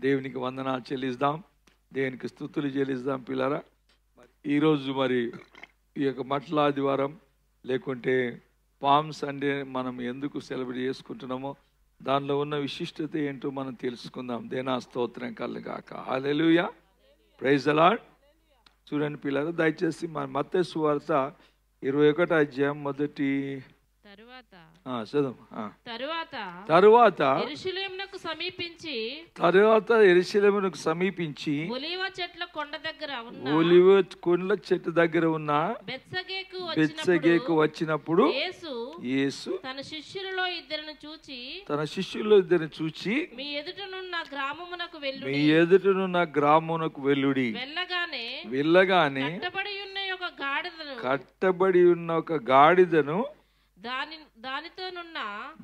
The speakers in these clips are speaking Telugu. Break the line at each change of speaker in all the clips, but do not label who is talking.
దేవునికి వందనాలు చెల్లిద్దాం, దేవునికి స్తుతులు చెల్లిద్దాం. పిల్లరా, ఈరోజు మరి ఈ యొక్క మట్ల ఆదివారం లేకుంటే పామ్ సండే మనం ఎందుకు సెలబ్రేట్ చేసుకుంటున్నామో దానిలో ఉన్న విశిష్టత ఏంటో మనం తెలుసుకుందాం. దేనా స్తోత్రం కలుగాక. హల్లెలూయా, ప్రైజ్ ది లార్డ్. చూడండి పిల్లరా, దయచేసి మన మత్తయి సువార్త 21వ అధ్యాయం మొదటి తరువాత
యెరూషలేమునకు
సమీపించి
ఒలీవ చెట్ల కొండ
దగ్గర ఉన్న బెత్సగేకు వచ్చినప్పుడు యేసు
తన శిష్యులలో ఇద్దరిని చూచి మీ ఎదుటనున్న గ్రామమునకు వెళ్ళుడి. వెళ్ళగానే
కట్టబడి ఉన్న ఒక గాడిదను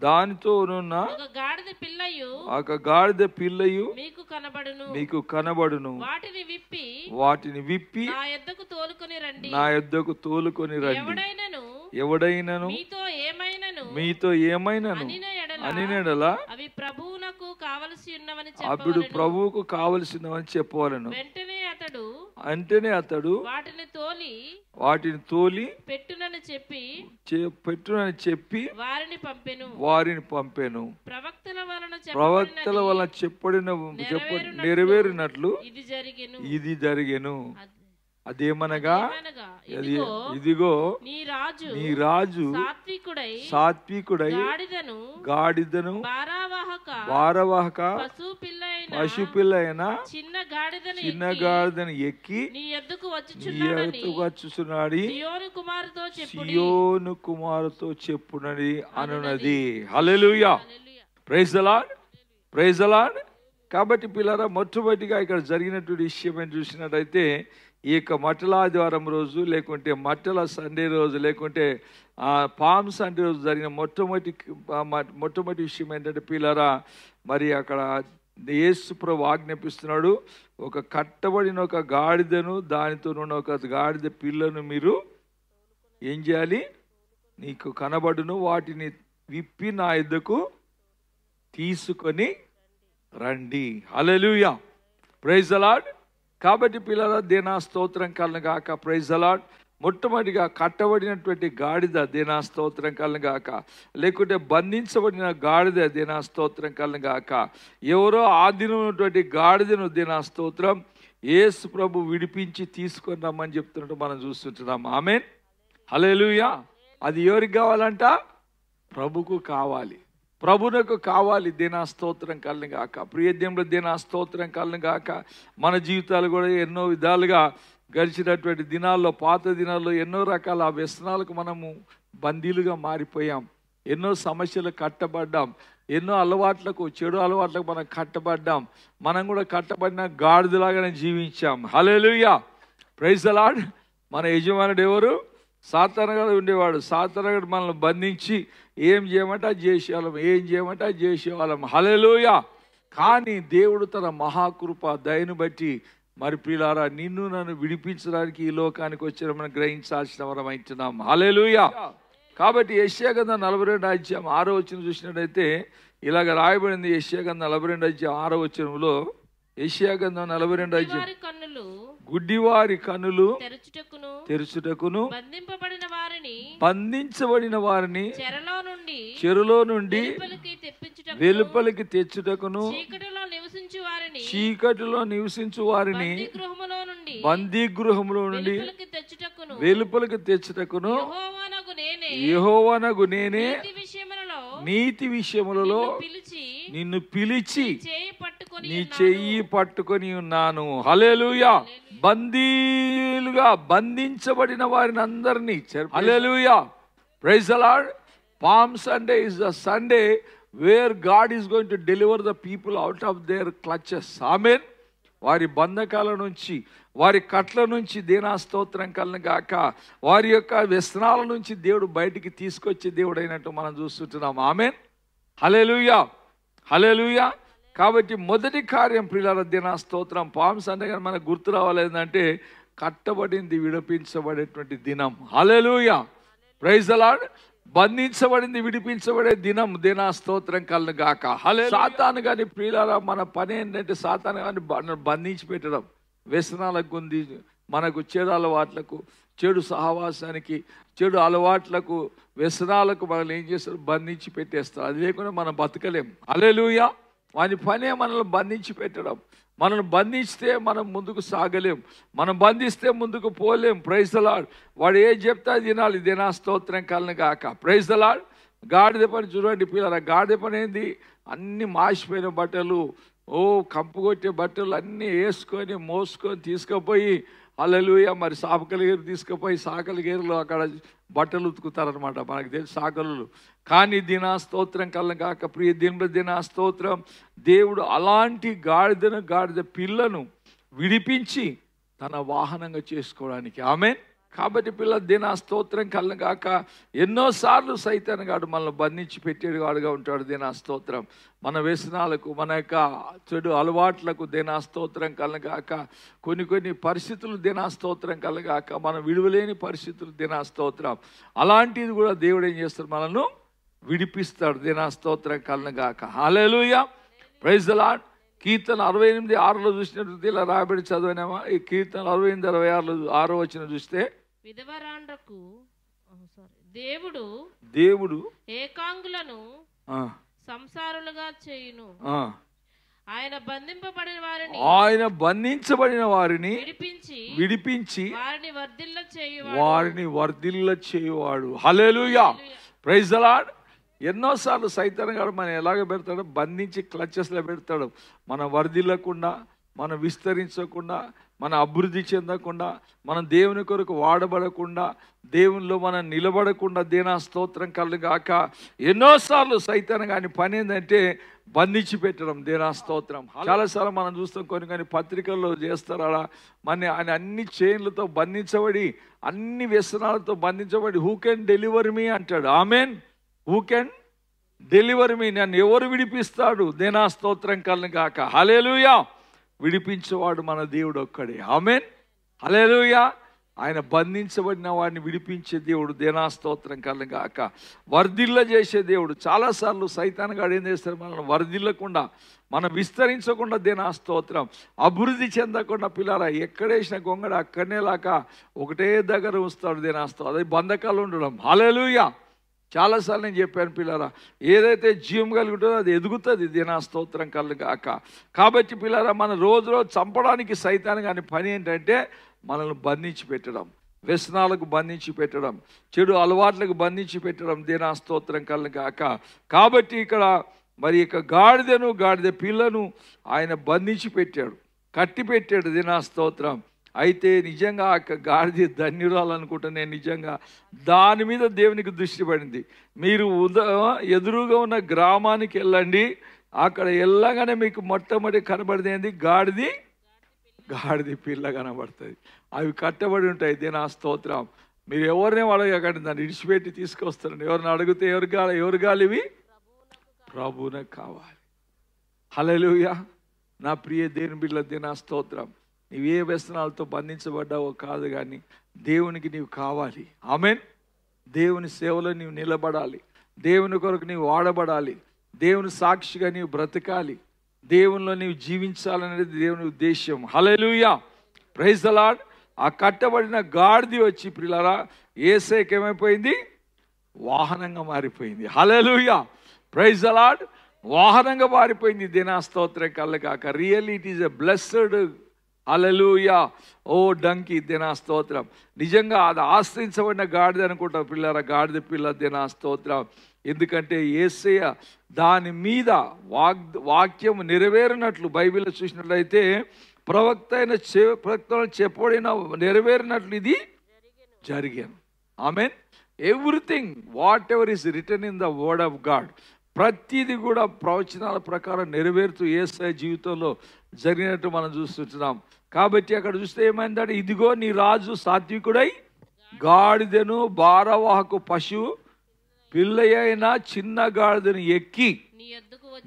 దానితోనున్న ఒక గాడిద పిల్లయు మీకు కనబడును. వాటిని విప్పి నా యొద్దకు తోలుకొని రండి. ఎవడైనను మీతో ఏమైనను అనినెడలా అప్పుడు ప్రభువుకు కావలసినవని చెప్పవలను. అంటేనే అతడు వాటిని తోలి పెట్టునని చెప్పి వారిని పంపెను. ప్రవక్తల వలన చెప్పడిన నెరవేరినట్లు ఇది జరిగెను. అదేమనగా, ఇదిగో నీ రాజు సాత్వికుడై గాడిదను భారవాహక పశుపిల్ల అయిన చిన్న గాడిదను ఎక్కి నీ యొద్దకు వచ్చుచున్నాడు, సియోను కుమారుతో చెప్పునని అనున్నది. హల్లెలూయా, praise the lord, praise the lord. కాబట్టి పిల్లరా, మొట్టమొదటిగా ఇక్కడ జరిగినటువంటి విషయం ఏం చూసినట్టయితే, ఈ యొక్క మట్టల ఆదివారం రోజు లేకుంటే మట్టల సండే రోజు లేకుంటే పామ్ సండే రోజు జరిగిన మొట్టమొదటి విషయం ఏంటంటే పిల్లరా, మరి అక్కడ యేసు ప్రభు ఆజ్ఞాపిస్తున్నాడు, ఒక కట్టబడిన ఒక గాడిదను దానితో ఉన్న ఒక గాడిద పిల్లను మీరు ఏం చేయాలి, నీకు కనబడును, వాటిని విప్పి నా యొద్దకు తీసుకొని రండి. హల్లెలూయా, ప్రైజ్ ది లార్డ్. కాబట్టి పిల్లల దేనా స్తోత్రం కలుగాక. Praise the lord. మొట్టమొదటిగా కట్టబడినటువంటి గాడిద దేనా స్తోత్రం కలుగాక, లేకుంటే బంధించబడిన గాడిద దేనా స్తోత్రం కలుగాక. ఎవరో ఆధీనమైనటువంటి గాడిదను దేనా స్తోత్రం యేసు ప్రభు విడిపించి తీసుకొని రమ్మని చెప్తున్నట్టు మనం చూస్తుంటున్నాం. ఆమేన్, హల్లెలూయా. అది ఎవరికి కావాలంట? ప్రభుకు కావాలి, ప్రభునకు కావాలి. దేనా స్తోత్రం కలుగాక. ప్రియదేవుల దేనా స్తోత్రం కలుగాక. మన జీవితాలు కూడా ఎన్నో విధాలుగా గడిచినటువంటి దినాల్లో, పాత దినాల్లో ఎన్నో రకాల వ్యసనాలకు మనము బందీలుగా మారిపోయాం. ఎన్నో సమస్యలు కట్టబడ్డాం, ఎన్నో అలవాట్లకు, చెడు అలవాట్లకు మనం కట్టబడ్డాం. మనం కూడా కట్టబడిన గాడిదలాగానే జీవించాం. హల్లెలూయా, ప్రైజ్ ది లార్డ్. మన యజమానుడు ఎవరు? సాతానుగాడు ఉండేవాడు. సాతానుగాడు మనల్ని బంధించి ఏం చేయమంటే అది చేసేవాళ్ళం, ఏం చేయమంటే అది చేసేవాళ్ళం. హల్లెలూయా. కానీ దేవుడు తన మహాకృప దయను బట్టి మరి ప్రియులారా, నిన్ను నన్ను విడిపించడానికి ఈ లోకానికి వచ్చిన మనం గ్రహించాల్సిన వరం అవుతున్నాం. హల్లెలూయా. కాబట్టి యెషయా గ్రంథం 42వ అధ్యాయం 6వ వచనం చూసినట్టయితే ఇలాగ రాయబడింది. యెషయా గ్రంథం 42వ అధ్యాయం 6వ వచనంలో, యెషయా గ్రంథం 42వ అధ్యాయం, గుడ్డివారి కన్నులు తెరుచుటకును బంధించబడిన వారిని చెరలో నుండి వెలుపలికి తెచ్చుటకును చీకటిలో నివసించు వారిని బందీగృహములో నుండి వెలుపలికి తెచ్చుటకును యెహోవానగు నేనే నీతి విషయములలో నిన్ను పిలిచి నీ చెయ్యి పట్టుకొని ఉన్నాను. హల్లెలూయా. బందీలుగా బంధించబడిన వారిని అందరినీ, హల్లెలూయా, praise the lord. Palm Sunday is the Sunday where God is going to deliver the people out of their clutches. ఆమేన్. వారి బంధకాల నుంచి, వారి కట్ల నుంచి దేనా స్తోత్రం కలుగాక. వారి యొక్క వ్యసనాల నుంచి దేవుడు బయటికి తీసుకొచ్చే దేవుడు అయినట్టు మనం చూస్తుంటున్నాం. ఆమేన్, హల్లెలూయా, హల్లెలూయా. కాబట్టి మొదటి కార్యం ప్రియులారా దిన స్తోత్రం. పామ్స్ అంటే కానీ మనకు గుర్తు రావాలి ఏంటంటే కట్టబడింది విడిపించబడేటువంటి దినం. హల్లెలూయా, ప్రైజ్ ది లార్డ్. బంధించబడింది విడిపించబడే దినం దిన స్తోత్రం కలను గాక. సాతాను కానీ ప్రియులారా మన పని ఏంటంటే సాతాను కానీ బంధించి పెట్టడం, వ్యసనాలకు గుంది, మనకు చెడు అలవాట్లకు, చెడు సహవాసానికి, చెడు అలవాట్లకు, వ్యసనాలకు మనల్ని ఏం చేస్తారు, బంధించి పెట్టేస్తారు. అది లేకుండా మనం బతకలేం. హల్లెలూయా. వాని పనే మనల్ని బంధించి పెట్టడం. మనల్ని బంధిస్తే మనం ముందుకు సాగలేం, మనం బంధిస్తే ముందుకు పోలేం. Praise the lord. వాడు ఏం చెప్తా తినాలి. దినా స్తోత్రం కలను గాక. Praise the lord. గాడిద పని చూడండి పిల్లరా, గాడిద పని ఏంది, అన్ని మాసిపోయిన బట్టలు, కంపు కొట్టే బట్టలు అన్నీ వేసుకొని మోసుకొని తీసుకుపోయి హల్లెలూయా మరి సాకలి గేరు తీసుకుపోయి సాకలి గేరులో అక్కడ బట్టలు ఉతుకుతారనమాట. మనకు తెలిసి సాకలు. కానీ దినా స్తోత్రం కలను గాక. ప్రియ దినా స్తోత్రం. దేవుడు అలాంటి గాడిద పిల్లను విడిపించి తన వాహనంగా చేసుకోవడానికి. ఆమేన్. కాబట్టి పిల్ల దినా స్తోత్రం కలను గాక. ఎన్నోసార్లు సైతాన్ గాడు మనల్ని బంధించి పెట్టేడు వాడుగా ఉంటాడు. దినా స్తోత్రం. మన వ్యసనాలకు, మన యొక్క చెడు అలవాట్లకు దినా స్తోత్రం కలను గాక. కొన్ని పరిస్థితులు దినా స్తోత్రం కలను గాక. మనం విడువలేని పరిస్థితులు దినా స్తోత్రం. అలాంటిది కూడా దేవుడు ఏం చేస్తాడు, మనల్ని విడిపిస్తాడు. దినా స్తోత్రం కలను గాక. హల్లెలూయా, ప్రైజ్ ది లార్డ్. కీర్తన 68:6 చూసినట్టు ఇలా రాబడి చదివినామా? ఈ కీర్తన 68:66 వచ్చిన చూస్తే,
విధవరాండ్రకు దేవుడు ఏకాంగులను సంసారులుగా చేయును, ఆయన బంధించబడిన వారిని విడిపించి వారిని వర్ధిల్ల చేయువాడు. హల్లెలూయా, ప్రైజ్ ది లార్డ్. ఎన్నోసార్లు సైతాన్ గారు మనం ఎలాగ పెడతాడు, బంధించి క్లచెస్లో పెడతాడు. మనం వర్ధిల్లకుండా, మనం విస్తరించకుండా, మన అభివృద్ధి చెందకుండా, మనం దేవుని కొరకు వాడబడకుండా, దేవునిలో మనం నిలబడకుండా దినా స్తోత్రం కలను గాక. ఎన్నోసార్లు సైతాన్ గాని పని ఏంటంటే బంధించి పెట్టడం. దినా స్తోత్రం. చాలాసార్లు మనం చూస్తాం, కొన్ని పత్రికల్లో చేస్తారు. అలా ఆయన అన్ని చైన్లతో బంధించబడి, అన్ని వ్యసనాలతో బంధించబడి, హూ కెన్ డెలివర్ మీ అంటాడు. ఆమెన్. హూ కెన్ డెలివర్ మీ, నన్ను ఎవరు విడిపిస్తాడు? దినా స్తోత్రం కలను గాక. హల్లెలూయా. విడిపించేవాడు మన దేవుడు ఒక్కడే. ఆమెన్. హల్లెలూయా. ఆయన బంధించబడిన వాడిని విడిపించే దేవుడు. దినా స్తోత్రం కలను గాక. వర్ధిల్ల చేసే దేవుడు. చాలాసార్లు సైతాన్ గాడు ఏం చేస్తారు, మనల్ని వర్ధిల్లకుండా, మనం విస్తరించకుండా, దినా స్తోత్రం అభివృద్ధి చెందకుండా పిల్లారా ఎక్కడేసిన గొంగడ అక్కడనే లాగా ఒకటే దగ్గర ఉంచుతాడు. దినా స్తోత్రం. అది బంధకాలు ఉండడం. హల్లెలూయా. చాలాసార్లు నేను చెప్పాను పిల్లారా, ఏదైతే జీవం కలిగి ఉంటుందో అది ఎదుగుతుంది. దినా స్తోత్రం కలను గాక. కాబట్టి పిల్లారా మన రోజు చంపడానికి సైతాన్ కానీ పని ఏంటంటే మనల్ని బంధించి పెట్టడం, వ్యసనాలకు బంధించి పెట్టడం, చెడు అలవాట్లకు బంధించి పెట్టడం. దినా స్తోత్రం కలను గాక. కాబట్టి ఇక్కడ మరి ఇక గాడిద పిల్లను ఆయన బంధించి పెట్టాడు, కట్టి పెట్టాడు. దినా స్తోత్రం. అయితే నిజంగా ఆ గాడిద ధన్యురాలు అనుకుంటా నేను. నిజంగా దాని మీద దేవునికి దృష్టి పడింది. మీరు ఎదురుగా ఉన్న గ్రామానికి వెళ్ళండి, అక్కడ వెళ్ళగానే మీకు మొట్టమొదటి కనబడితే ఏంది, గాడిద పిల్ల కనబడుతుంది. అవి కట్టబడి ఉంటాయి. దినా స్తోత్రం. మీరు ఎవరిని అడగకండి, దాన్ని ఇడిచిపెట్టి తీసుకొస్తారండి. ఎవరిని అడిగితే ఎవరు గాలివి ప్రభువునకు కావాలి. హల్లెలూయా. నా ప్రియ దేవుని బిడ్డల దినా స్తోత్రం. నీవు ఏ వ్యసనాలతో బంధించబడ్డావో కాదు, కానీ దేవునికి నీవు కావాలి. ఆమెన్. దేవుని సేవలో నీవు నిలబడాలి, దేవుని కొరకు నీవు వాడబడాలి, దేవుని సాక్షిగా నీవు బ్రతకాలి, దేవునిలో నీవు జీవించాలనేది దేవుని ఉద్దేశం. హల్లెలూయా, ప్రైజ్ ది లార్డ్. ఆ కట్టబడిన గాడిద వచ్చి ప్రియులారా యేసయ్యకి ఏమైపోయింది, వాహనంగా మారిపోయింది. హల్లెలూయా, ప్రైజ్ ది లార్డ్. వాహనంగా మారిపోయింది. దినా స్తోత్రం కళ్ళు కాక. Really it is a blessed. హల్లెలూయా. ఓ డంకి. దినా స్తోత్రం. నిజంగా అది ఆశ్రయించబడిన గాడిద అనుకుంటాం పిల్లరా, గాడిద పిల్ల. దినా స్తోత్రం. ఎందుకంటే యేసయ్య దాని మీద వాక్యం నెరవేరినట్లు బైబిల్లో చూసినట్లయితే ప్రవక్తను చెప్పబడిన నెరవేరినట్లు ఇది జరిగాను. ఆమెన్. Everything whatever is written in the word of God, ప్రతిదీ కూడా ప్రవచనాల ప్రకారం నెరవేరుతూ యేసయ్య జీవితంలో జరిగినట్టు మనం చూస్తున్నాం. కాబట్టి అక్కడ చూస్తే ఏమైందంటే, ఇదిగో నీ రాజు సాత్వికుడై గాడిదను భారవాహకు పశువు పిల్ల అయిన చిన్న గాడిదను ఎక్కి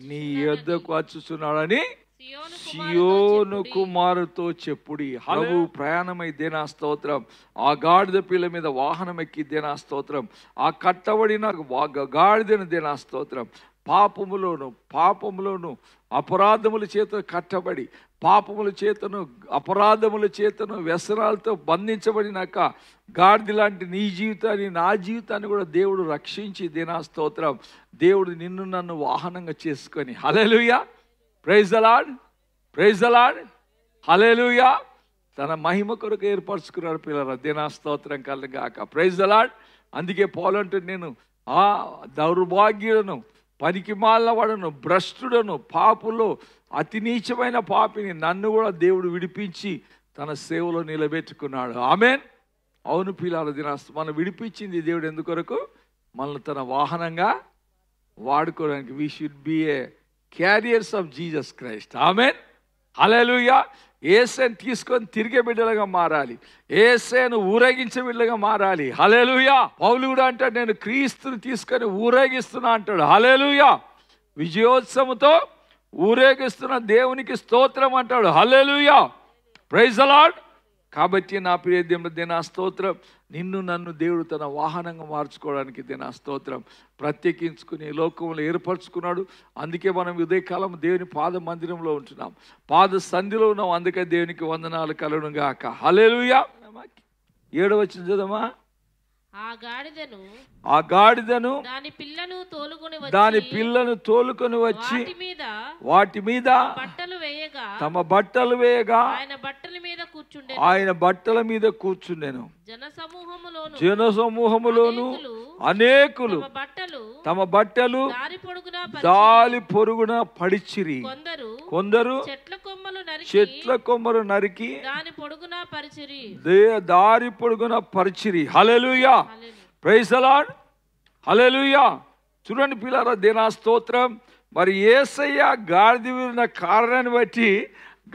నీ యొద్దకు వచ్చుచున్నాడని సియోను కుమారుతో చెప్పుడి. ప్రభు ప్రయాణమైతే నా స్తోత్రం. ఆ గాడిద పిల్ల మీద వాహనం ఎక్కిద్దే నా స్తోత్రం. ఆ కట్టబడిన గాడిదను దేనా స్తోత్రం. పాపములోను అపరాధముల చేత కట్టబడి, పాపముల చేతను అపరాధముల చేతను వ్యసనాలతో బంధించబడినాక గాడిద లాంటి నీ జీవితాన్ని, నా జీవితాన్ని కూడా దేవుడు రక్షించి దేనా స్తోత్రం. దేవుడు నిన్ను నన్ను వాహనంగా చేసుకొని, హల్లెలూయా, praise the lord, praise the lord, హల్లెలూయా, తన మహిమ కొరకు ఏర్పరచుకున్నాడు పిల్లల. దేనా స్తోత్రం కలుగాక, ప్రైజ్ ద లార్డ్. అందుకే పౌలు అంటాడు, నేను ఆ దౌర్భాగ్యులను, పనికి మాలిన వాడును, భ్రష్టుడను, పాపులో అతి నీచమైన పాపిని నన్ను కూడా దేవుడు విడిపించి తన సేవలో నిలబెట్టుకున్నాడు. ఆమేన్. అవును పిల్లల, మనం విడిపించింది దేవుడు ఎందుకొరకు? మనల్ని తన వాహనంగా వాడుకోవడానికి. We should be a carriers of Jesus Christ. ఆమేన్, హల్లెలూయా. యేసుని తీసుకొని తిరిగే బిడ్డలుగా మారాలి. యేసును ఊరేగించే బిడ్డలుగా మారాలి. హల్లెలూయా. పౌలు కూడా అంటాడు, నేను క్రీస్తుని తీసుకొని ఊరేగిస్తున్నా అంటాడు. హల్లెలూయా. విజయోత్సవంతో ఊరేగిస్తున్న దేవునికి స్తోత్రం అంటాడు. హల్లెలూయా, ప్రైజ్ ద లార్డ్. కాబట్టి నా ప్రియ దేవుడు, నా స్తోత్రం. నిన్ను నన్ను దేవుడు తన వాహనంగా మార్చుకోవడానికి నా స్తోత్రం ప్రత్యేకించుకుని లోకంలో ఏర్పరచుకున్నాడు. అందుకే మనం ఉదయకాలం దేవుని పాద మందిరంలో ఉంటున్నాం, పాద సంధిలో ఉన్నాం. అందుకే దేవునికి వందనాలు కలుగును గాక. హల్లెలూయా. 7వ వచనం చదవమా.
ఆ
గాడిదను
దాని పిల్లను తోలుకొని వచ్చి
వాటి మీద తమ బట్టలు వేయగా ఆయన బట్టల మీద కూర్చుండెను. జనసమూహములోను అనేకులు తమ బట్టలు దారి పొరుగున పడిచిరి. కొందరు చెట్ల కొమ్మలు నరికి దారి పొడుగున పరిచిరి. హల్లెలూయా, ప్రైజ్ ద లార్డ్, హల్లెలూయా. చూడండి పిల్లరా, దేనా స్తోత్రం. మరి యేసయ్య గాడిద ఉన్న కారణాన్ని బట్టి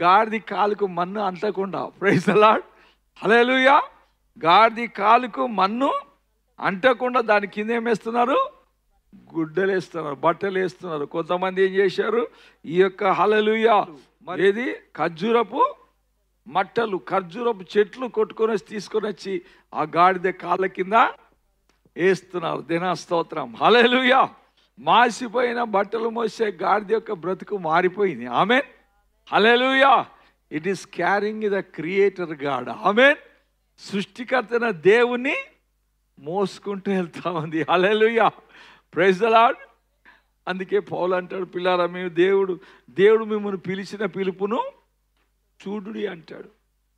గాడిద కాలుకు మన్ను అంటకుండా, ప్రైజ్ ద లార్డ్, హల్లెలూయా, గాడిద కాలుకు మన్ను అంటకుండా దాని కింద ఏం వేస్తున్నారు? గుడ్డలు వేస్తున్నారు, బట్టలు వేస్తున్నారు. కొంతమంది ఏం చేశారు? ఈ యొక్క హల్లెలూయా ఏది ఖర్జూరపు మట్టలు, ఖర్జూరపు చెట్లు కొట్టుకొని వచ్చి తీసుకొని వచ్చి ఆ గాడిద కాళ్ళ కింద వేస్తున్నారు. దేనా స్తోత్రం, హల్లెలూయా. మాసిపోయిన బట్టలు మోసే గాడిద యొక్క బ్రతుకు మారిపోయింది. ఆమేన్, హల్లెలూయా. It is carrying the creator God. ఆమేన్. సృష్టికర్తన దేవుని మోసుకుంటూ వెళ్తా ఉంది. హల్లెలూయా, ప్రైజ్ ద లార్డ్. అందుకే పౌలు అంటాడు, పిల్లారా, మేము దేవుడు మిమ్మల్ని పిలిచిన పిలుపును చూడుడి అంటాడు.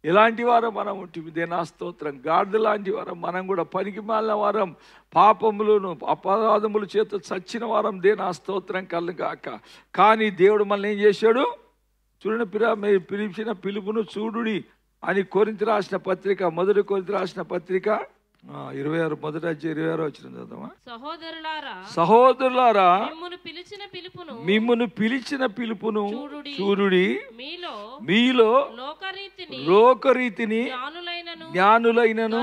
ఎలాంటి వారం మనం ఉంటుంది? దేనా స్తోత్రం. గాడిద లాంటి వారం మనం కూడా, పనికి మాలిన వారం, పాపములను అపరాధముల చేత చచ్చిన వారం. దేనా స్తోత్రం కలుగాక. కానీ దేవుడు మనల్ని ఏం చేశాడు? చూడండి మీరు పిలిచిన పిలుపును చూడుడి అని కొరింథీ రాసిన పత్రిక, మొదటి కొరింథీ రాసిన పత్రిక 26 మొదటి 26 వచ్చిన చదవమా. సహోదరులారా, మిమ్మును పిలిచిన పిలుపును చూడుడి. మీలో లోకరీతిని జ్ఞానులైనను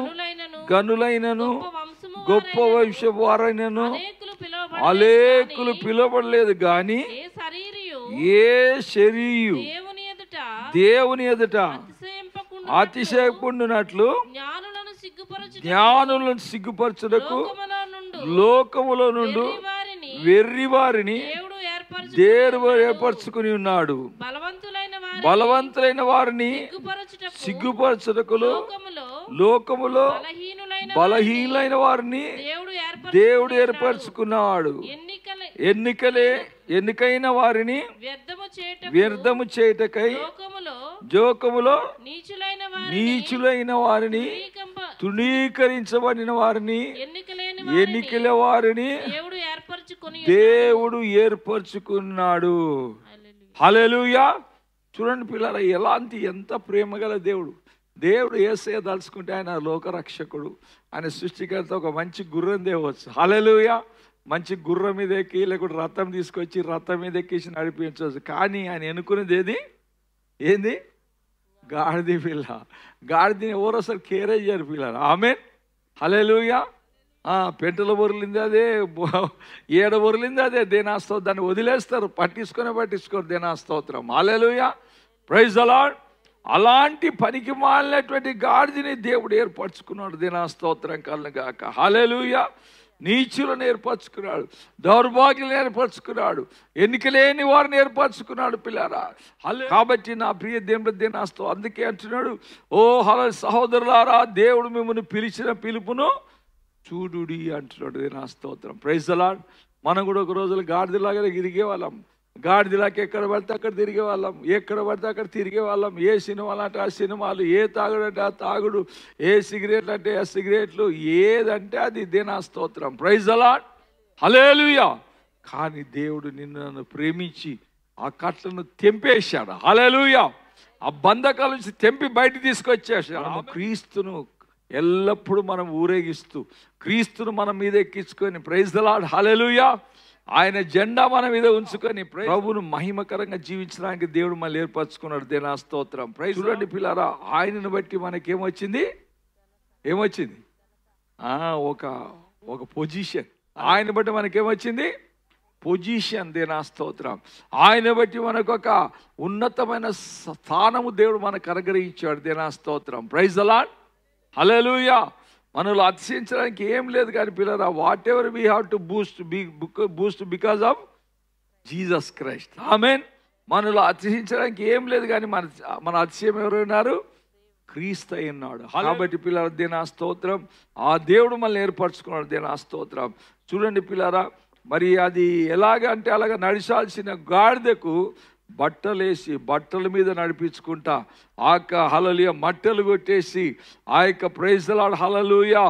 గనులైనను గొప్ప వంశపు వారైనను అనేకులు పిలువబడలేదు గాని ఏ శరీరు దేవుని ఎదుట అతిశయపడినట్లు జ్ఞానులను సిగ్గుపరచుటకు లోకములో నుండి వెర్రి వారిని దేవుడు ఏర్పరచుకుని ఉన్నాడు. బలవంతులైన వారిని సిగ్గుపరచుటకు లోకములో బలహీనైన వారిని దేవుడు ఏర్పరచుకున్నాడు. ఎన్నికైన వారిని వ్యర్థము చేయుటకై జోకములో నీచులైన వారిని, తృణీకరించబడిన వారిని, ఎన్నికల వారిని దేవుడు ఏర్పరచుకున్నాడు. హల్లెలూయా. చూడండి పిల్లల, ఎంత ప్రేమ గల దేవుడు యేసయ్య దలుచుకుంటే ఆయన లోకరక్షకుడు, ఆయన సృష్టికర్త. ఒక మంచి గుర్రం తేవచ్చు. హల్లెలూయా. మంచి గుర్రం మీద ఎక్కి, లేకుంటే రథం తీసుకొచ్చి రథం మీద ఎక్కేసి నడిపించవచ్చు. కానీ ఆయన ఎన్నుకునేది ఏంది? గాడిద పిల్ల. గాడిదని ఎవరు అసలు కేర్ అయ్యారు పిల్లలు. ఆమేన్, హల్లెలూయా. పెంటలు బొరిలింది అదే, ఏడ బొరిలింది అదే. దేనాస్తోత్రం. దాన్ని వదిలేస్తారు, పట్టించుకోరు. దేనాస్తోత్రం. హల్లెలూయా, ప్రైజ్ ది లార్డ్. అలాంటి పనికి మాలినటువంటి గాడిదని దేవుడు ఏర్పరచుకున్నాడు. దేనాస్తోత్రం కలుగుగాక. హల్లెలూయా. నీచులను ఏర్పరచుకున్నాడు, దౌర్భాగ్యులను ఏర్పరచుకున్నాడు, ఎన్నికలేని వారిని ఏర్పరచుకున్నాడు పిల్లారా. కాబట్టి నా ప్రియ దేవుడు దేనాస్తో అందుకే అంటున్నాడు, ఓ సహోదరులారా, దేవుడు మిమ్మల్ని పిలిచిన పిలుపును చూడుడి అంటున్నాడు. దేనాస్తోత్రం. Praise the lord. మనం కూడా ఒక రోజులు గాడిదలాగా తిరిగేవాళ్ళం. గాడిదలాకి ఎక్కడ పడితే అక్కడ తిరిగేవాళ్ళం, ఎక్కడ పడితే అక్కడ తిరిగేవాళ్ళం. ఏ సినిమాలు అంటే ఆ సినిమాలు, ఏ తాగుడు అంటే ఆ తాగుడు, ఏ సిగరెట్లు అంటే ఆ సిగరెట్లు, ఏదంటే అది. దేనాస్తోత్రం. Praise the lord. హల్లెలూయా. కానీ దేవుడు నన్ను ప్రేమించి ఆ కట్లను తెంపేశాడు. హల్లెలూయా. ఆ బంధకాల నుంచి తెంపి బయట తీసుకొచ్చేసాడు. క్రీస్తును ఎల్లప్పుడూ మనం ఊరేగిస్తూ, క్రీస్తును మన మీద ఎక్కించుకొని, ప్రైజ్ ది లార్డ్. హల్లెలూయా. ఆయన జెండా మన మీద ఉంచుకొని ప్రభువును మహిమకరంగా జీవించడానికి దేవుడు మళ్ళీ ఏర్పరచుకున్నాడు. దేనాస్తోత్రం. ప్రైజ్. చూడండి పిల్లారా, ఆయనను బట్టి మనకేమొచ్చింది? ఒక పొజిషన్. ఆయన బట్టి మనకేమొచ్చింది? పొజిషన్. దేనాస్తోత్రం. ఆయన బట్టి మనకు ఒక ఉన్నతమైన స్థానము దేవుడు మనకు అనుగ్రహించాడు. దేనాస్తోత్రం. Praise the lord. హల్లెలూయా. మనలో అతిశయించడానికి ఏం లేదు కానీ పిల్లరా, whatever we have to boast because of Jesus Christ. ఆమేన్. మనలో అతిశయించడానికి ఏం లేదు కానీ మన అతిశయం ఎవరున్నారు? క్రీస్తు అయి ఉన్నాడు. కాబట్టి పిల్లరా, దేనాస్తోత్రం. ఆ దేవుడు మనల్ని ఏర్పరచుకున్నాడు. దేనాస్తోత్రం. చూడండి పిల్లరా, మరి అది ఎలాగంటే అలాగ నడిచాల్సిన గాడిదకు బట్టలేసి బట్టల మీద నడిపించుకుంటా ఆ యొక్క హల్లెలూయా మట్టలు కొట్టేసి ఆ యొక్క praise the lord. Hallelujah.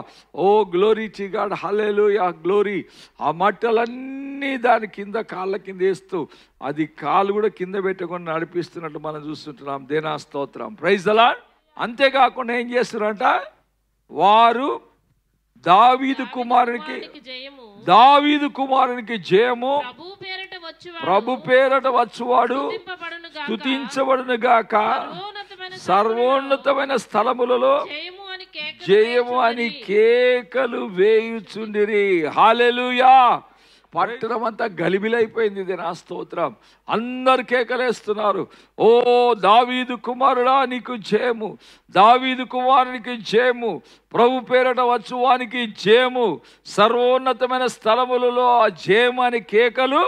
Oh glory to god. Hallelujah, glory. ఆ మట్టలన్నీ దాని కింద కాళ్ళ కింద వేస్తూ అది కాలు కూడా కింద పెట్టకుండా నడిపిస్తున్నట్టు మనం చూస్తుంటున్నాం. దేనాస్తోత్రం. Praise the lord. అంతేకాకుండా ఏం చేస్తున్నారంట, వారు దావీదు కుమారునికి జయము, ప్రభు పేరట వచ్చువాడు స్తుతించబడును గాక, సర్వోన్నతమైన స్థలములలో జయము అని కేకలు వేయుచుండిరి. హల్లెలూయా. పట్టణం అంతా గలిబిలైపోయింది. ఇది నా స్తోత్రం. అందరు కేకలేస్తున్నారు, ఓ దావీదు కుమారుడా నీకు జయము, దావీదు కుమారునికి జయము, ప్రభు పేరట వచ్చువానికి జయము, సర్వోన్నతమైన స్థలములలో ఆ జయము అని కేకలు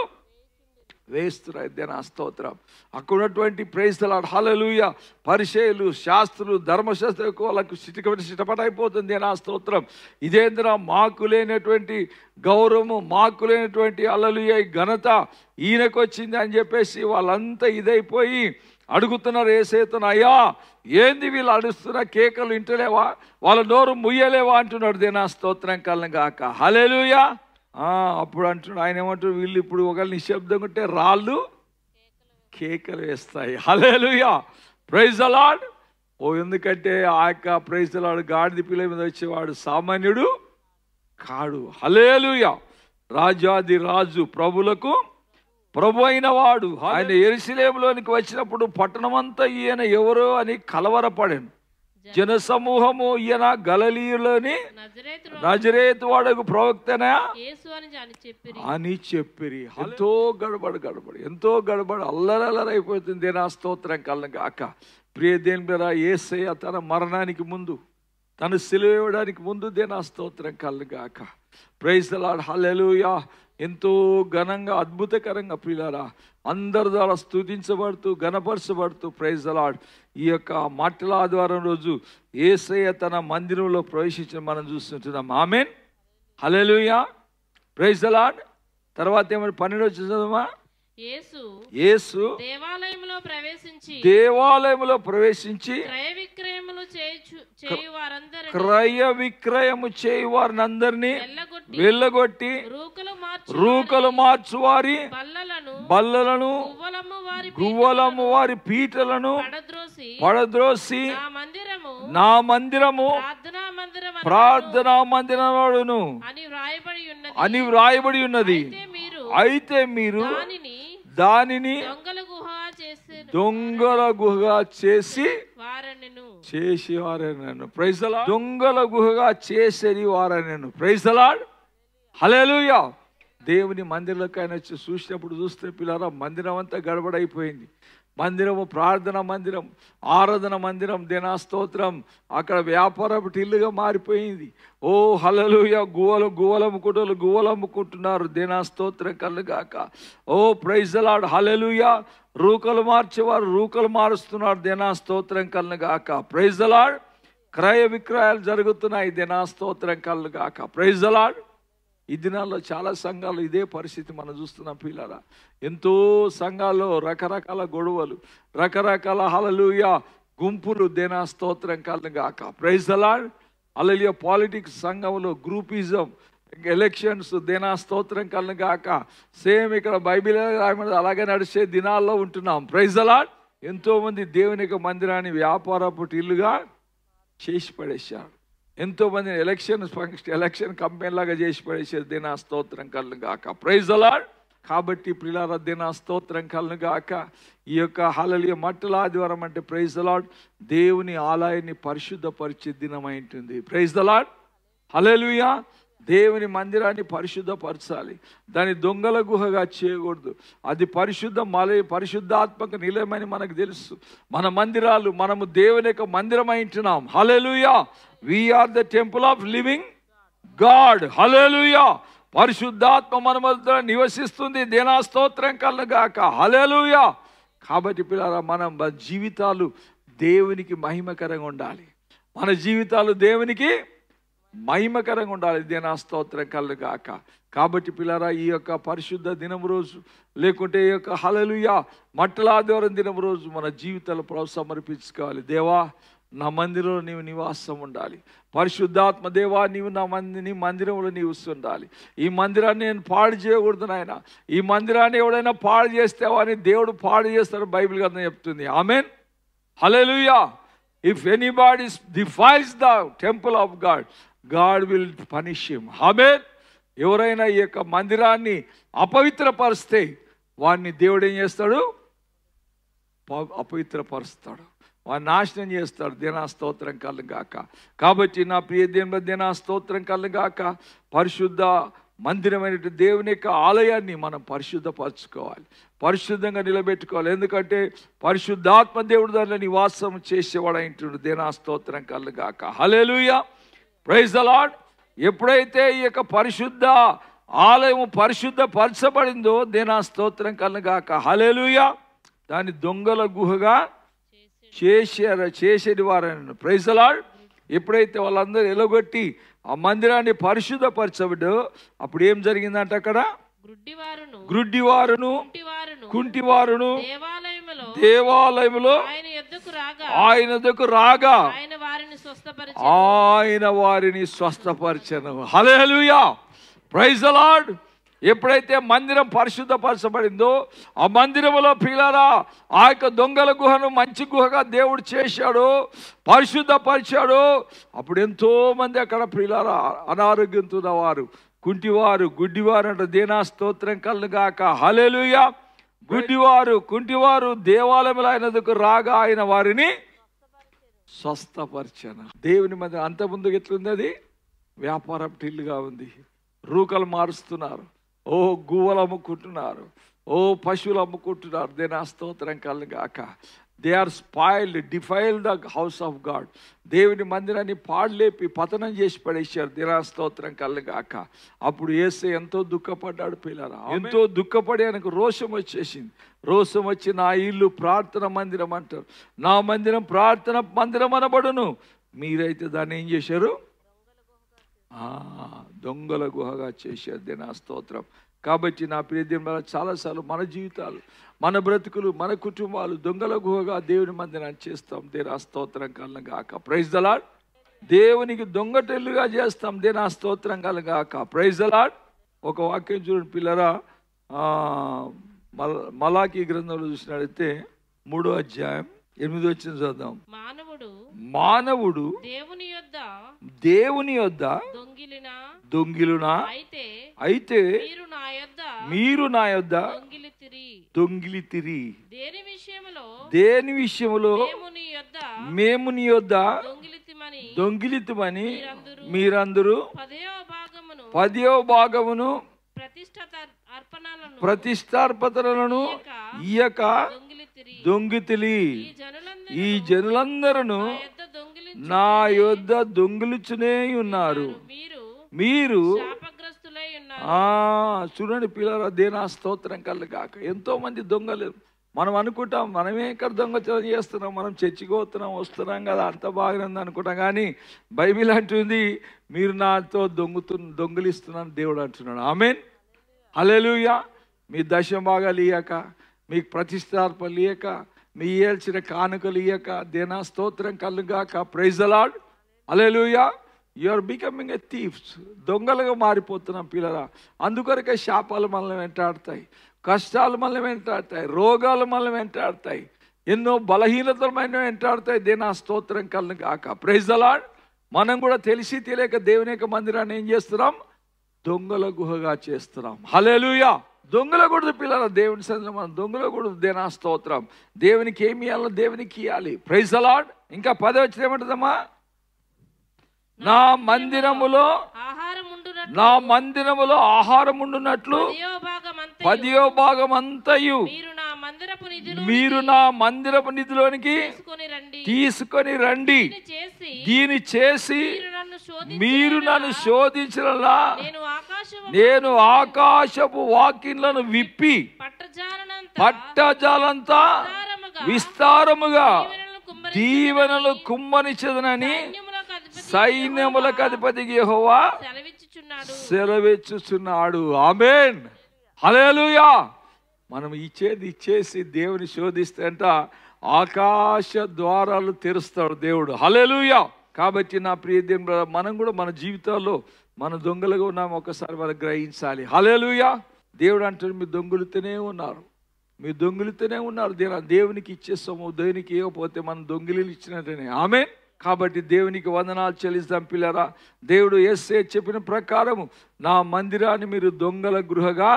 వేస్తున్నారు. ఇదే నా స్తోత్రం. అక్కడ ఉన్నటువంటి ప్రైజ్ ది లార్డ్. హల్లెలూయా. పరిసయ్యులు, శాస్త్రులు, ధర్మశాస్త్రకు వాళ్ళకు చిటపటైపోతుంది. నా స్తోత్రం. ఇదేంద్ర మాకు లేనటువంటి గౌరవము, మాకు లేనటువంటి హల్లెలూయా ఘనత ఈయనకు వచ్చింది అని చెప్పేసి వాళ్ళంతా ఇదైపోయి అడుగుతున్నారు యేసేతును, అయ్యా ఏంది వీళ్ళు అడుస్తున్న కేకలు వింటలేవా, వాళ్ళ నోరు ముయ్యలేవా అంటున్నాడు. దేనా స్తోత్రం కలగాక. హల్లెలూయా. అప్పుడు అంటున్నాడు ఆయన ఏమంటాడు, వీళ్ళు ఇప్పుడు ఒకవేళ నిశ్శబ్దంగా ఉంటే రాళ్ళు కేకలు వేస్తాయి. హల్లెలూయా. Praise the lord. ఎందుకంటే ఆ యొక్క ప్రైజ్ ది లార్డ్ గాడిద పిల్ల మీద వచ్చేవాడు సామాన్యుడు కాడు. హల్లెలూయా. రాజాది రాజు, ప్రభులకు ప్రభు అయిన వాడు. ఆయన యెరూషలేములోనికి వచ్చినప్పుడు పట్టణమంతా ఈయన ఎవరో అని కలవరపడాను. జన సమూహము ఈయన గలిలయలోని నజరేతు వాడకు ప్రవక్తనా అని చెప్పిరి. ఎంతో గడబడి అల్లరైపోతుంది. నా స్తోత్రం కలగాక. ప్రియ దేవుడా, యేసయ్య తన మరణానికి ముందు, తను సిలువ వేయడానికి ముందు దేనా స్తోత్రం కలగాక. Praise the lord. హల్లెలూయా. ఎంతో ఘనంగా అద్భుతకరంగా ప్రియులారా అందరి ద్వారా స్తుతించబడుతూ ఘనపరచబడుతూ ప్రైజ్ ది లార్డ్ ఈ యొక్క మాటల ఆదివారం రోజు యేసయ్య తన మందిరంలో ప్రవేశించిన మనం చూస్తుంటున్నాం. ఆమేన్. హల్లెలూయా. Praise the lord. తర్వాత ఏమని 12 చదవమా. యేసు దేవాలయములో ప్రవేశించి క్రయ విక్రయము చేయు వారినందరినీ వెళ్ళగొట్టి రూకలు మార్చువారి బల్లలను గువ్వలము వారి పీటలను పడద్రోసి నా మందిరము ప్రార్థనా మందిరమును అని వ్రాయబడి ఉన్నది. అయితే మీరు దానిని దొంగల గుహగా చేసి
వారనెను.
చేసేవారనెను. Praise the lord. దొంగల గుహగా చేసేది వారనెను. Praise the lord. హల్లెలూయా. దేవుని మందిరంలోకి ఆయన వచ్చి చూసినప్పుడు చూస్తే పిల్లరా మందిరం అంతా గడబడైపోయింది. మందిరము ప్రార్థన మందిరం, ఆరాధన మందిరం, దినా స్తోత్రం అక్కడ వ్యాపారపు ఇల్లుగా మారిపోయింది. ఓ హల్లెలూయా. గువ్వలు అమ్ముకుంటున్నారు. దినా స్తోత్రం కలుగాక. ఓ ప్రైజ్ ది లార్డ్. హల్లెలూయా. రూకలు మార్చేవారు రూకలు మారుస్తున్నారు. దినా స్తోత్రం కలుగాక. Praise the lord. క్రయ విక్రయాలు జరుగుతున్నాయి. దినా స్తోత్రం కలుగాక. Praise the lord. ఈ దినాల్లో చాలా సంఘాలు ఇదే పరిస్థితి మనం చూస్తున్నాం పిల్లరా. ఎంతో సంఘాల్లో రకరకాల గొడవలు, రకరకాల హల్లెలూయా గుంపులు. దేనా స్తోత్రం కలుగాక. Praise the lord. హల్లెలూయా. పాలిటిక్స్ సంఘంలో గ్రూపిజం, ఎలక్షన్స్, దేనా స్తోత్రం కలుగాక. సేమ్ ఇక్కడ బైబిల్ అలాగే నడిచే దినాల్లో ఉంటున్నాం. Praise the lord. ఎంతో మంది దేవుని యొక్క మందిరాన్ని వ్యాపారపు ఇల్లుగా చేసి పడేశారు. ఎంతో మంది ఎలక్షన్ కంపెనీ లాగా చేసి పడేసేది. దినా స్తోత్రం కలుగాక. Praise the lord. కాబట్టి ప్రియులారా దినా స్తోత్రం కలుగాక. ఈ యొక్క హల్లెలూయా మట్టల ఆదివారం అంటే ప్రైజ్ ది లార్డ్ దేవుని ఆలయాన్ని పరిశుద్ధపరిచే దినమై ఉంటుంది. Praise the lord. హల్లెలూయా. దేవుని మందిరాన్ని పరిశుద్ధపరచాలి. దాన్ని దొంగల గుహగా చేయకూడదు. అది పరిశుద్ధాత్మక నిలయమని మనకు తెలుసు. మన మందిరాలు మనము దేవుని యొక్క మందిరం అయింటున్నాం. హల్లెలూయా. We are the temple of living God. హల్లెలూయా. పరిశుద్ధాత్మ మన మధ్య నివసిస్తుంది. దినా స్తోత్రం కలుగాక. హల్లెలూయా. కాబట్టి పిల్లరా మన జీవితాలు దేవునికి మహిమకరంగా ఉండాలి. మన జీవితాలు దేవునికి మహిమకరంగా ఉండాలి. దినా స్తోత్రం కలుగాక. కాబట్టి పిల్లరా ఈ యొక్క పరిశుద్ధ దినం రోజు లేకుంటే ఈ యొక్క హల్లెలూయా మట్టల ఆదివారం దినం రోజు మన జీవితాలు ప్రభు సమర్పించుకోవాలి. దేవా నా మందిరంలో నీవు నివాసం ఉండాలి. పరిశుద్ధాత్మ దేవా నీవు నీ మందిరంలో నీవు ఉండాలి. ఈ మందిరాన్ని నేను పాడు చేయకూడదు నాయన. ఈ మందిరాన్ని ఎవడైనా పాడు చేస్తే వారిని దేవుడు పాడు చేస్తాడు బైబిల్ గ్రంథం చెప్తుంది. ఆమేన్. హల్లెలూయా. If anybody defiles the temple of God, God will punish him. ఆమేన్. ఎవరైనా ఈ యొక్క మందిరాన్ని అపవిత్రపరిస్తే వారిని దేవుడు ఏం చేస్తాడు? అపవిత్రపరుస్తాడు, వారిని నాశనం చేస్తాడు. దినా స్తోత్రం కలుగాక. కాబట్టి నా ప్రియ దేవుని దినా స్తోత్రం కలుగాక. పరిశుద్ధ మందిరమైన దేవుని యొక్క ఆలయాన్ని మనం పరిశుద్ధపరచుకోవాలి, పరిశుద్ధంగా నిలబెట్టుకోవాలి. ఎందుకంటే పరిశుద్ధాత్మ దేవుడు దానిలో నివాసం చేసేవాడు అంటున్నాడు. దినా స్తోత్రం కలుగాక. హల్లెలూయా. Praise the lord. ఎప్పుడైతే ఈ యొక్క పరిశుద్ధ ఆలయం పరిశుద్ధపరచబడిందో దినా స్తోత్రం కలుగాక. హల్లెలూయా. దాన్ని దొంగల గుహగా చేసేది వారని. Praise the lord. ఎప్పుడైతే వాళ్ళందరూ ఎలగొట్టి ఆ మందిరాన్ని పరిశుద్ధపరచబడ్డో అప్పుడు ఏం జరిగిందంటే అక్కడ గ్రుడ్డివారును కుంటివారును దేవాలయములో ఆయన యొద్దకు రాగా ఆయన వారిని స్వస్థపరచెను. హల్లెలూయా. Praise the lord. ఎప్పుడైతే మందిరం పరిశుద్ధపరచబడిందో ఆ మందిరంలో పిల్లరా ఆ యొక్క దొంగల గుహను మంచి గుహగా దేవుడు చేశాడు, పరిశుద్ధపరిచాడు. అప్పుడు ఎంతో మంది అక్కడ పిల్లరా అనారోగ్యంతో ఉన్నవారు, కుంటివారు, గుడ్డివారు అంటే దీనా స్తోత్రం కలుగాక. హల్లెలూయా. గుడ్డివారు కుంటివారు దేవాలయంలో ఆయనకు రాగా ఆయన వారిని స్వస్థపరచను. దేవుని మధ్య అంత ముందుకు ఎట్లుంది? అది వ్యాపారం టిల్లుగా ఉంది. రూకలు మారుస్తున్నారు. ఓ గువ్వలు అమ్ముకుంటున్నారు, ఓ పశువులు అమ్ముకుంటున్నారు. దేనా స్తోత్రం కలుగాక. They are spoiled, defiled the house of God. దేవుని మందిరాన్ని పాడులేపి పతనం చేసి పడేశారు. దేనా స్తోత్రం కలుగాక. అప్పుడు యేసయ్య ఎంతో దుఃఖపడ్డాడు పిల్లరా. ఎంతో దుఃఖపడి ఆయనకు రోషం వచ్చేసింది. రోషం వచ్చి నా ఇల్లు ప్రార్థన మందిరం అంటారు, నా మందిరం ప్రార్థన మందిరం అనబడును, మీరైతే దాన్ని ఏం చేశారు? దొంగల గుహగా చేశారు. దేనా స్తోత్రం. కాబట్టి నా ప్రియదేవుల చాలాసార్లు మన జీవితాలు, మన బ్రతుకులు, మన కుటుంబాలు దొంగల గుహగా దేవుని మందిరాన్ని చేస్తాం. దేనా స్తోత్రం కలుగాక. Praise the lord. దేవునికి దొంగటెల్లుగా చేస్తాం. దేనా స్తోత్రం కలుగాక. Praise the lord. ఒక వాక్యం చూడండి పిల్లరా, మలాకీ గ్రంథంలో చూసినట్లయితే 3వ అధ్యాయం 8వ వచనం చదువుదాం. మానవుడు దేవుని యొద్ద దొంగిలునా అయితే మీరు నా యొద్ద దొంగిలితిరి.
దేని విషయములో
దేని విషయములో
మేము నీ యొద్ద
దొంగిలితమని మీరందరూ 10వ భాగమును ప్రతిష్టార్పణలను ఇయ్యక దొంగితిలి. ఈ జనులందరూ నా యొద్ద దొంగిలిచునే ఉన్నారు. మీరు చూడండి పిల్లల, దేనా స్తోత్రం కలుగాక. ఎంతో మంది దొంగలు. మనం అనుకుంటాం మనమే ఇక్కడ దొంగతనం చేస్తున్నాం, మనం చర్చికి వస్తున్నాం కదా, అంత బాగానే ఉంది అనుకుంటాం. కానీ బైబిల్ అంటుంది మీరు నాతో దొంగిలిస్తున్నాను దేవుడు అంటున్నాడు. ఆమేన్, హల్లెలూయా. మీ దశమ భాగాలు ఇయ్యక, మీకు ప్రతిష్టార్పణలు ఇయ్యక, మీ ఇయ్యాల్సిన కానుకలు ఇయ్యక దేనా స్తోత్రం కలుగాక. ప్రైజ్ ది లార్డ్, హల్లెలూయా. You are becoming a thiefs. దొంగలుగా మారిపోతున్నాం పిల్లరా. అందుకొరకే శాపాలు మనల్ని వెంటాడతాయి, కష్టాలు మనల్ని వెంటాడతాయి, రోగాలు మనల్ని వెంటాడతాయి, ఎన్నో బలహీనతలు మనల్ని వెంటాడతాయి. దేనా స్తోత్రం కలుగాక. Praise the lord. మనం కూడా తెలిసి తెలియక దేవుని యొక్క మందిరాన్ని ఏం చేస్తున్నాం? దొంగల గుహగా చేస్తున్నాం. హల్లెలూయా. దొంగలకూడదు పిల్లల, దేవుని సన్నిధిలో మనం దొంగలకూడదు. దేనా స్తోత్రం. దేవునికి ఏమి ఇవ్వాలో దేవునికి ఇవ్వాలి. Praise the lord. ఇంకా 10వ వచనం ఏమంటుందమ్మా? నా మందిరములో ఆహారం ఉండునట్లు 10వ భాగం అంతయు మీరు నా మందిరపు నిధిలోనికి తీసుకొని రండి. దీని చేసి మీరు నన్ను శోధించలా నేను ఆకాశపు వాకిళ్లను విప్పి పట్టజాలంతా విస్తారముగా దీవెనలు కుమ్మరించదనని సైన్యములకు అధిపతికి యెహోవా సెలవిచ్చుచున్నాడు. ఆమేన్, హల్లెలూయా. మనం ఇచ్చేసి దేవుని శోధిస్తే అంట ఆకాశ ద్వారాలు తెరుస్తాడు దేవుడు. హల్లెలూయా. కాబట్టి నా ప్రియ దేవుడు, మనం కూడా మన జీవితాల్లో మన దొంగలుగా ఉన్నాము, ఒకసారి మనం గ్రహించాలి. హల్లెలూయా. దేవుడు అంటాడు మీరు దొంగలుతూనే ఉన్నారు, మీరు దొంగిలితూనే ఉన్నారు. దేవునికి ఇచ్చేస్తాము, దేవునికి ఇవ్వకపోతే మనం దొంగిలీలు ఇచ్చినట్టేనే. ఆమేన్. కాబట్టి దేవునికి వందనాలు చెల్లిస్తాం పిల్లరా. దేవుడు యేసే చెప్పిన ప్రకారము నా మందిరాన్ని మీరు దొంగల గృహగా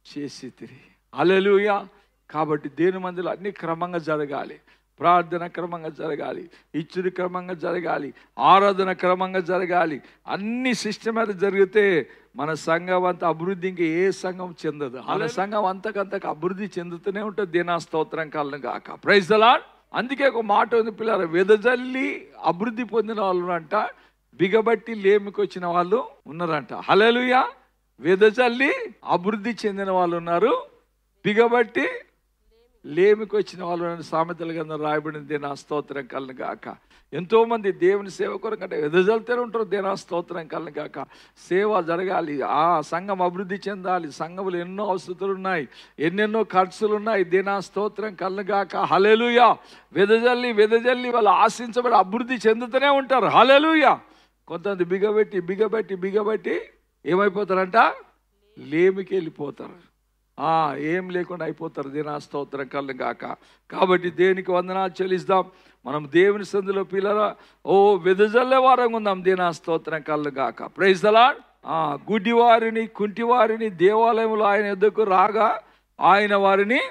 చేసితిరి. హల్లెలూయా. కాబట్టి దేవుని మందిరం అన్ని క్రమంగా జరగాలి. ప్రార్థన క్రమంగా జరగాలి, ఇచ్చుడు క్రమంగా జరగాలి, ఆరాధన క్రమంగా జరగాలి. అన్ని సిస్టమేటిక్ జరిగితే మన సంఘం అంతా అభివృద్ధి ఇంకా ఏ సంఘం చెందదు. మన సంఘం అంతకంతకు అభివృద్ధి చెందుతూనే ఉంటుంది. దేనా స్తోత్రం కలుగును గాక. Praise the lord. అందుకే ఒక మాట ఉంది పిల్లలు, వెదజల్లి అభివృద్ధి పొందిన వాళ్ళు అంట, బిగబట్టి లేమికి వచ్చిన వాళ్ళు ఉన్నారంట. హల్లెలూయా. వెదజల్లి అభివృద్ధి చెందిన వాళ్ళు ఉన్నారు, బిగబట్టి లేమికి వచ్చిన వాళ్ళు సామెతల కింద రాయబడింది. దేనా స్తోత్రం కలుగును గాక. ఎంతో మంది దేవుని సేవ కొరకు అంటే వెదజల్తూనే ఉంటారు. దేనా స్తోత్రం కలుగును గాక. సేవ జరగాలి, ఆ సంఘం అభివృద్ధి చెందాలి. సంఘంలో ఎన్నో అవసరతలు ఉన్నాయి, ఎన్నెన్నో ఖర్చులు ఉన్నాయి. దేనా స్తోత్రం కలుగును గాక. హల్లెలూయా. వెదజల్లి వాళ్ళు ఆశించబడి అభివృద్ధి చెందుతూనే ఉంటారు. హల్లెలూయా. కొంతమంది బిగబట్టి ఏమైపోతారంట? లేమికి వెళ్ళిపోతారు, ఏం లేకుండా అయిపోతారు. దేనా స్తోత్రం కలుగును గాక. కాబట్టి దేవునికి వందనాలు చెల్లిస్తాం. మనం దేవుని సందులో పిల్లల వెదజల్లే వారంగా ఉందాం. దేనా స్తోత్రం కలుగును గాక. Praise the lord. గుడ్డివారిని కుంటివారిని దేవాలయంలో ఆయన ఎద్దకు రాగా ఆయన వారిని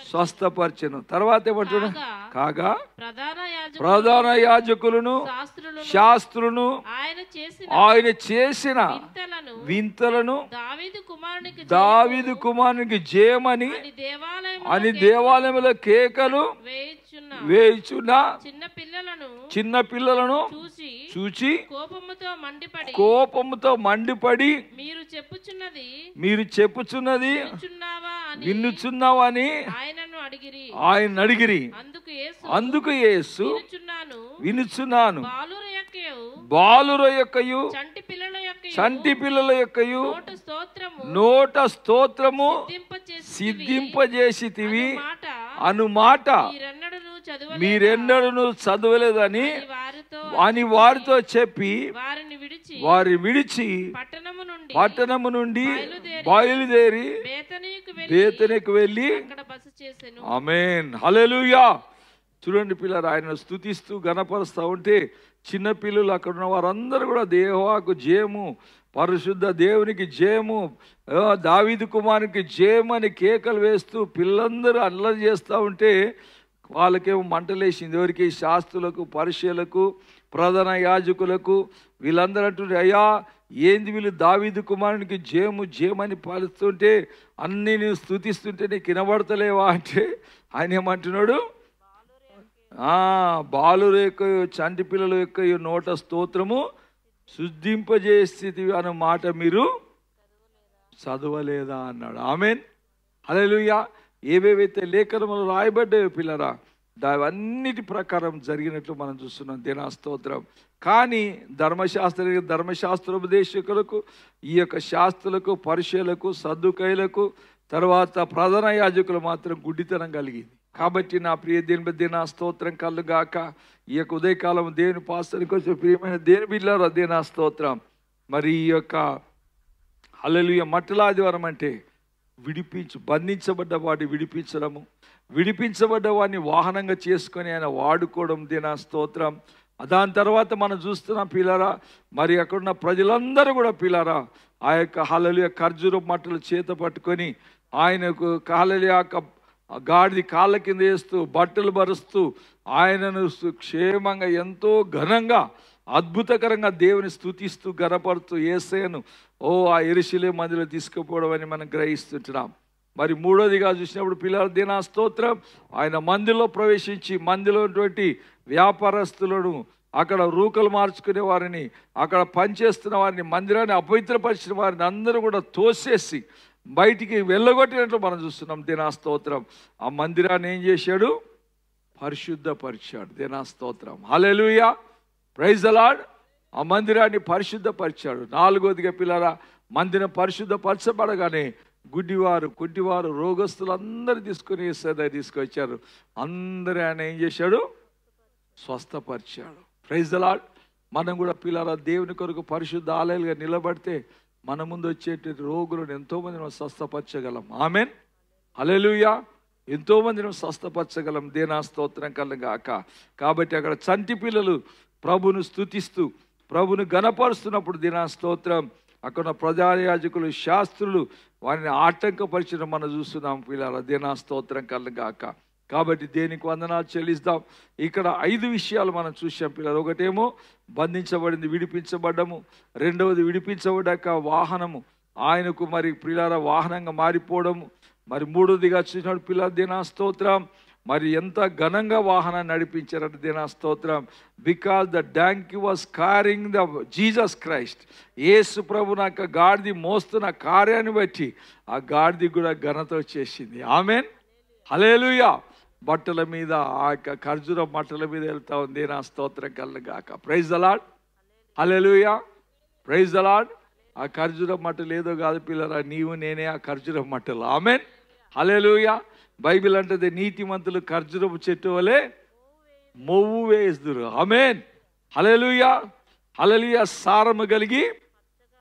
స్వస్థపరచెను. తర్వాత ఏమంటున్నా? కాగా ప్రధాన యాజకులను శాస్త్రులను ఆయన చేసిన వింతలను దావీదు కుమారునికి జయమని అని దేవాలయంలో కేకలు వేయుచున్న చిన్న పిల్లలను చూచి కోపముతో మండిపడి మీరు చెప్పుచున్నది వినుచున్నావని ఆయన అడిగిరి. అందుకు యేసు వినుచున్నాను, బాలుర యొక్కయు చంటి పిల్లల యొక్కయు నోట స్తోత్రము సిద్ధింపజేసితివి అను మాట మీరెన్నడూ చదవలేదని అని వారితో చెప్పి వారి విడిచి పట్టణము నుండి బయలుదేరి బేతనీకు వెళ్ళి. ఆమేన్, హల్లెలూయా. చూడండి పిల్లలు, ఆయన స్తుతిస్తూ గణపరుస్తూ ఉంటే చిన్న పిల్లలు అక్కడ ఉన్న వారందరూ కూడా దేవాకు జయము పరిశుద్ధ దేవునికి జయము, దావీదు కుమారునికి జయము అని కేకలు వేస్తూ పిల్లలందరూ అల్లరి చేస్తూ ఉంటే వాళ్ళకేమో మంటలేసింది. ఎవరికి? శాస్త్రులకు, పరిచయులకు, ప్రధాన యాజకులకు. వీళ్ళందరూ అంటుంటే, అయ్యా ఏంది వీళ్ళు దావీదు కుమారునికి జయము జయమని పాలిస్తుంటే అన్నీ నేను స్తుతిస్తుంటే నీకు వినబడతలేవా అంటే ఆయన ఏమంటున్నాడు? బాలుర యొక్క చంటి పిల్లల యొక్క నోట స్తోత్రము శుద్ధింపజేసి అన్న మాట మీరు చదవలేదా అన్నాడు. ఆమెన్, హల్లెలూయా. ఏవేవైతే లేఖనములు రాయబడ్డాయో పిల్లరా, దావన్నిటి ప్రకారం జరిగినట్లు మనం చూస్తున్నాం. దేనా స్తోత్రం. కానీ ధర్మశాస్త్రోపదేశకులకు, ఈ యొక్క శాస్త్రులకు, పరిచయులకు, సద్దుకైలకు, తర్వాత ప్రధాన యాజకులు మాత్రం గుడ్డితనం కలిగింది. కాబట్టి నా ప్రియ దేవుని నా స్తోత్రం కలుగాక. ఈ యొక్క ఉదయకాలం దేవుని పాస్తానికి వచ్చే ప్రియమైన దేవుని బిడ్డలారా, దేనా స్తోత్రం. మరి ఈ యొక్క హల్లెలూయా మట్టలాదివారం అంటే బంధించబడ్డ వాడిని విడిపించడము, విడిపించబడ్డ వాడిని వాహనంగా చేసుకొని ఆయన వాడుకోవడం. దేనా స్తోత్రం. దాని తర్వాత మనం చూస్తున్నాం పిల్లరా, మరి అక్కడున్న ప్రజలందరూ కూడా పిల్లరా ఆ యొక్క హల్లెలూయా ఖర్జూర మట్టలు చేత పట్టుకొని ఆయనకు హల్లెలూయా గాడిది కాళ్ళ కింద వేస్తూ బట్టలు బరుస్తూ ఆయనను క్షేమంగా ఎంతో ఘనంగా అద్భుతకరంగా దేవుని స్తుతిస్తూ గనపడుతూ యేసయ్యను ఆ యెరూషలేము మందిలో తీసుకుపోవడం అని మనం గ్రహిస్తుంటున్నాం. మరి మూడోదిగా చూసినప్పుడు పిల్లల దేనా స్తోత్రం, ఆయన మందిలో ప్రవేశించి మందిలో ఉన్నటువంటి వ్యాపారస్తులను, అక్కడ రూకలు మార్చుకునే వారిని, అక్కడ పనిచేస్తున్న వారిని, మందిరాన్ని అపవిత్రపరిచిన వారిని అందరూ కూడా తోసేసి బయటికి వెళ్ళగొట్టినట్లు మనం చూస్తున్నాం. దేనా స్తోత్రం. ఆ మందిరాన్ని ఏం చేశాడు? పరిశుద్ధపరిచాడు. దేనా స్తోత్రం. హల్లెలూయా, ప్రైజ్ ది లార్డ్. ఆ మందిరాన్ని పరిశుద్ధపరిచాడు. నాలుగోదిగా పిల్లరా, మందిరం పరిశుద్ధపరచబడగానే గుడ్డివారు, కుంటివారు, రోగస్తులు అందరూ తీసుకుని తీసుకొచ్చారు. అందరూ ఆయన ఏం చేశాడు? స్వస్థపరిచాడు. Praise the lord. మనం కూడా పిల్లరా దేవుని కొరకు పరిశుద్ధ ఆలయాలుగా నిలబడితే మన ముందు వచ్చేటువంటి రోగులను ఎంతోమంది మనం స్వస్థపరచగలం. ఆమెన్, హల్లెలూయా. ఎంతోమంది స్వస్థపరచగలం. దేనా స్తోత్రం కలుగాక. కాబట్టి అక్కడ చంటి పిల్లలు ప్రభును స్తుతిస్తూ ప్రభును గణపరుస్తున్నప్పుడు దేనా స్తోత్రం, అక్కడ ప్రజాయాజకులు, శాస్త్రులు వారిని ఆటంకపరిచడం మనం చూస్తున్నాం పిల్లల. దేనా స్తోత్రం కలుగాక. కాబట్టి దేనికి వందనాలు చెల్లిస్తాం. ఇక్కడ 5 విషయాలు మనం చూసాం పిల్లలు. ఒకటేమో బంధించబడింది, విడిపించబడ్డము. రెండవది విడిపించబడ్డాక వాహనము ఆయనకు మరి పిల్లల వాహనంగా మారిపోవడము. మరి మూడోదిగా చూసినప్పుడు పిల్లల దేనా స్తోత్రం, మరి ఎంత ఘనంగా వాహనాన్ని నడిపించారంటే దేనా స్తోత్రం. Because the donkey was carrying the Jesus Christ. యేసు ప్రభు నాకు గాడిది మోస్తున్న కార్యాన్ని బట్టి ఆ గాడిది కూడా ఘనత వచ్చేసింది. ఆమెన్, హల్లెలూయా. బట్టల మీద, ఆ యొక్క ఖర్జూర బట్టల మీద వెళ్తా ఉంది. నా స్తోత్రం కలుగాక. ప్రైజ్ ది లార్డ్, హల్లెలూయా, ప్రైజ్ ది లార్డ్. ఆ ఖర్జూర మట్టలు ఏదో కాదు పిల్లరా, నీవు నేనే ఆ ఖర్జూర మట్టలు. ఆమెన్, హల్లెలూయా. బైబిల్ అంటది నీతిమంతులు ఖర్జూరపు చెట్టు వలె మొవ్వు వేస్తురు. ఆమెన్, హల్లెలూయా, హల్లెలూయా. సారము కలిగి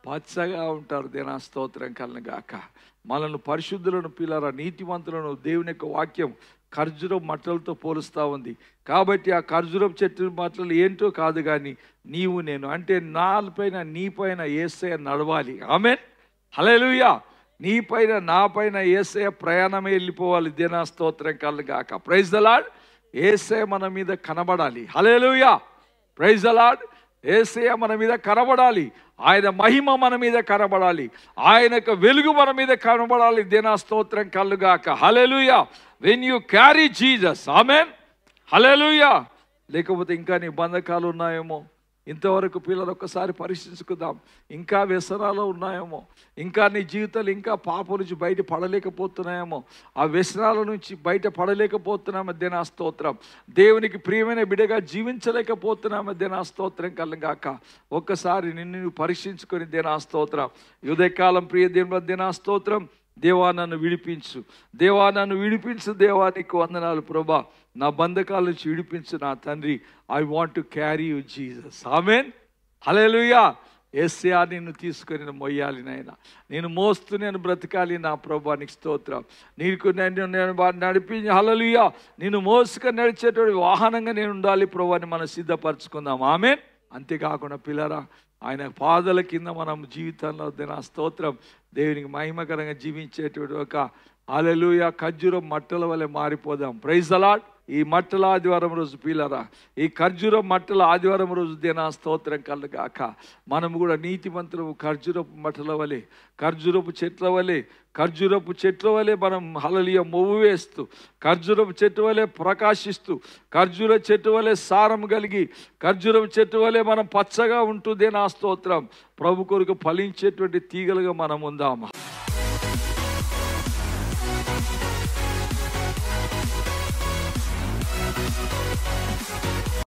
పచ్చగా ఉంటారు. దేనా స్తోత్రం కలుగాక. మనల్ని పరిశుద్ధులను పిల్లరా, నీతిమంతులను దేవుని యొక్క వాక్యం ఖర్జూరం మట్టలతో పోలుస్తూ ఉంది. కాబట్టి ఆ ఖర్జూరం చెట్టు మట్టలు ఏంటో కాదు కానీ నీవు నేను అంటే నాపైన నీపైన యేసయ్య నడవాలి. ఆమెన్, హల్లెలూయా. నీపైన నాపైన యేసయ్య ప్రయాణమే వెళ్ళిపోవాలి. దేనా స్తోత్రం కలుగాక. Praise the lord. యేసయ్య మన మీద కనబడాలి. హల్లెలూయా, ప్రైజ్ ది లార్డ్. యేసయ్య మన మీద కనబడాలి. ఆయన మహిమ మన మీద కనబడాలి. ఆయన యొక్క వెలుగు మన మీద కనబడాలి. దేనా స్తోత్రం కలుగాక. హల్లెలూయా. వెన్ యూ క్యారీ జీసస్, ఆమెన్, హల్లెలూయా. లేకపోతే ఇంకా నీ బంధకాలు ఉన్నాయేమో, ఇంతవరకు పిల్లలు ఒక్కసారి పరీక్షించుకుందాం. ఇంకా వ్యసనాలు ఉన్నాయేమో, ఇంకా నీ జీవితాలు ఇంకా పాపం నుంచి బయట పడలేకపోతున్నాయేమో, ఆ వ్యసనాల నుంచి బయట పడలేకపోతున్నాం. దేనా స్తోత్రం. దేవునికి ప్రియమైన బిడ్డగా జీవించలేకపోతున్నాం. దేనా స్తోత్రం కలుగాక. ఒక్కసారి నిన్ను పరీక్షించుకొని దేనా స్తోత్రం. ఉదయకాలం ప్రియ దేవుని దేనా స్తోత్రం. దేవా నన్ను విడిపించు, దేవా నన్ను విడిపించు, దేవా నీకు వందనాలు ప్రభా, నా బంధకాల నుంచి విడిపించు నా తండ్రి. I want to carry you Jesus. ఆమెన్, హల్లెలూయా. యేసయ్యా నిన్ను తీసుకొని నేను మొయ్యాలి నాయన, నేను మోస్తూ నేను బ్రతకాలి నా ప్రభా, నీకు స్తోత్రం. నీకు నేను నడిపించి హల్లెలూయా నిన్ను మోసుకొని నడిచేటువంటి వాహనంగా నేను ఉండాలి ప్రభా అని మనం సిద్ధపరచుకుందాం. ఆమెన్. అంతేకాకుండా పిల్లరా, ఆయన పాదాల కింద మనం జీవితంలో నా స్తోత్రం దేవునికి మహిమకరంగా జీవించేటువంటి ఒక హల్లెలూయా ఖర్జూరం మట్టల వలె మారిపోదాం. Praise the lord. ఈ మట్టల ఆదివారం రోజు పీలరా, ఈ ఖర్జూరం మట్టల ఆదివారం రోజు దేనా స్తోత్రం కలుగాక. మనము కూడా నీతిమంతులము ఖర్జూరపు మట్టల వలె, ఖర్జూరపు చెట్ల వలె, ఖర్జూరపు చెట్ల వలె మనం హల్లెలూయా మొవ్వు వేస్తూ, ఖర్జూరపు చెట్టు వలె ప్రకాశిస్తూ, ఖర్జూర చెట్టు వలె సారం కలిగి, ఖర్జూరపు చెట్టు వలె మనం పచ్చగా ఉంటుందే నా స్తోత్రం. ప్రభు కొరకు ఫలించేటువంటి తీగలుగా మనం ఉందామా.